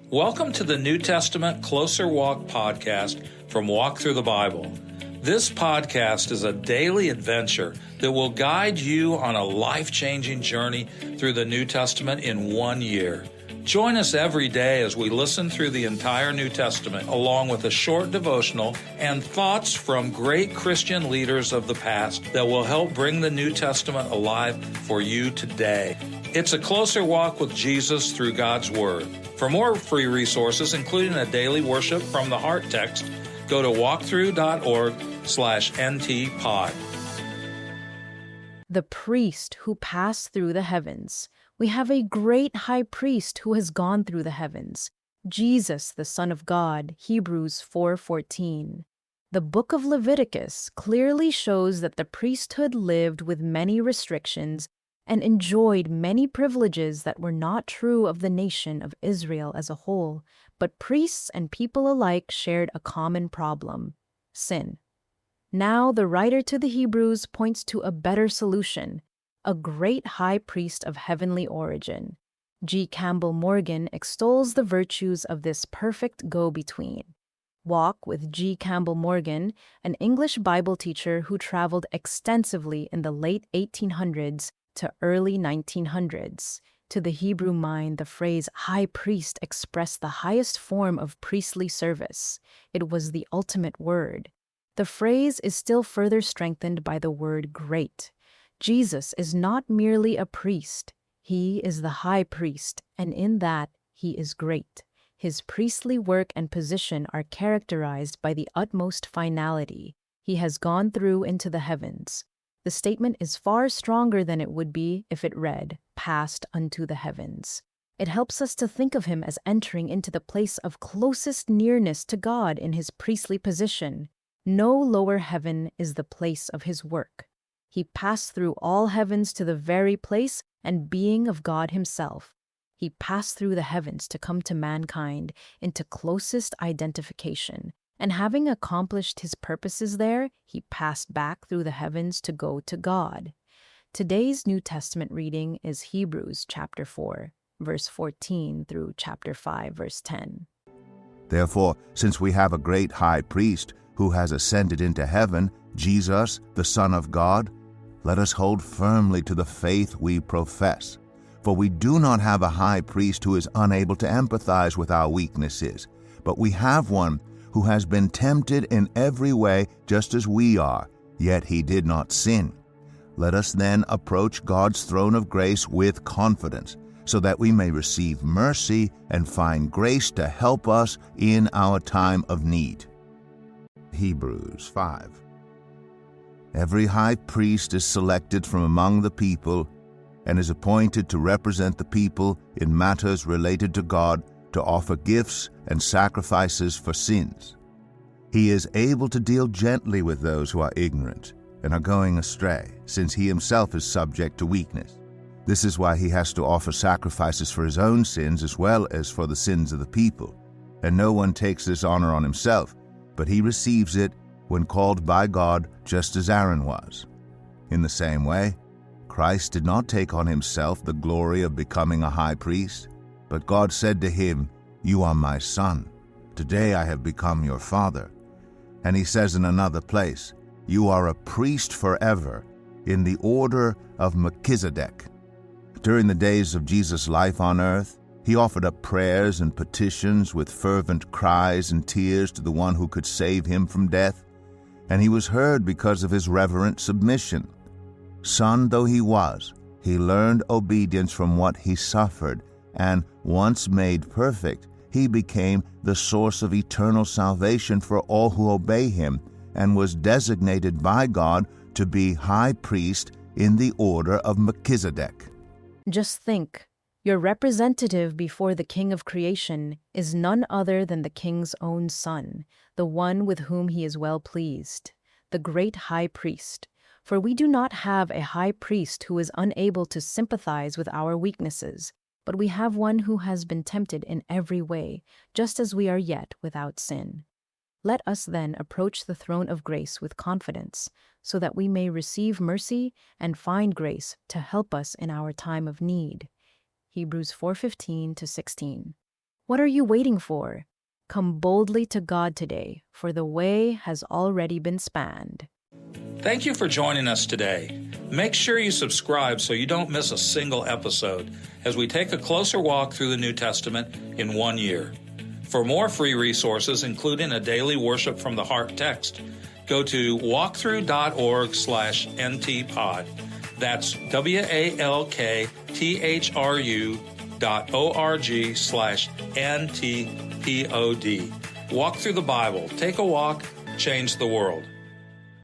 Welcome to the New Testament Closer Walk podcast from Walk Thru the Bible. This podcast is a daily adventure that will guide you on a life-changing journey through the New Testament in 1 year. Join us every day as we listen through the entire New Testament, along with a short devotional and thoughts from great Christian leaders of the past that will help bring the New Testament alive for you today. It's a closer walk with Jesus through God's Word. For more free resources, including a daily worship from the Heart text, go to walkthru.org/ntpod. The priest who passed through the heavens. We have a great high priest who has gone through the heavens, Jesus, the Son of God, Hebrews 4:14. The book of Leviticus clearly shows that the priesthood lived with many restrictions and enjoyed many privileges that were not true of the nation of Israel as a whole, but priests and people alike shared a common problem: sin. Now the writer to the Hebrews points to a better solution: a great high priest of heavenly origin. G. Campbell Morgan extols the virtues of this perfect go-between. Walk with G. Campbell Morgan, an English Bible teacher who traveled extensively in the late 1800s to early 1900s. To the Hebrew mind, the phrase high priest expressed the highest form of priestly service. It was the ultimate word. The phrase is still further strengthened by the word great. Jesus is not merely a priest. He is the high priest, and in that he is great. His priestly work and position are characterized by the utmost finality. He has gone through into the heavens. The statement is far stronger than it would be if it read, passed unto the heavens. It helps us to think of him as entering into the place of closest nearness to God in his priestly position. No lower heaven is the place of his work. He passed through all heavens to the very place and being of God himself. He passed through the heavens to come to mankind into closest identification. And having accomplished his purposes there, he passed back through the heavens to go to God. Today's New Testament reading is Hebrews chapter 4, verse 14 through chapter 5, verse 10. Therefore, since we have a great high priest who has ascended into heaven, Jesus, the Son of God, let us hold firmly to the faith we profess. For we do not have a high priest who is unable to empathize with our weaknesses, but we have one who has been tempted in every way just as we are, yet he did not sin. Let us then approach God's throne of grace with confidence, so that we may receive mercy and find grace to help us in our time of need. Hebrews 5. Every high priest is selected from among the people and is appointed to represent the people in matters related to God, to offer gifts and sacrifices for sins. He is able to deal gently with those who are ignorant and are going astray, since he himself is subject to weakness. This is why he has to offer sacrifices for his own sins as well as for the sins of the people. And no one takes this honor on himself, but he receives it when called by God, just as Aaron was. In the same way, Christ did not take on himself the glory of becoming a high priest, but God said to him, "You are my son. Today I have become your father." And he says in another place, "You are a priest forever, in the order of Melchizedek." During the days of Jesus' life on earth, he offered up prayers and petitions with fervent cries and tears to the one who could save him from death, and he was heard because of his reverent submission. Son though he was, he learned obedience from what he suffered, and once made perfect, he became the source of eternal salvation for all who obey him, and was designated by God to be high priest in the order of Melchizedek. Just think, your representative before the King of creation is none other than the King's own Son, the one with whom he is well pleased, the great high priest. For we do not have a high priest who is unable to sympathize with our weaknesses, but we have one who has been tempted in every way, just as we are yet without sin. Let us then approach the throne of grace with confidence, so that we may receive mercy and find grace to help us in our time of need. Hebrews 4:15-16. What are you waiting for? Come boldly to God today, for the way has already been spanned. Thank you for joining us today. Make sure you subscribe so you don't miss a single episode as we take a closer walk through the New Testament in 1 year. For more free resources, including a daily worship from the heart text, go to walkthru.org/ntpod. That's walktru.org/ntpod. Walk through the Bible. Take a walk, change the world.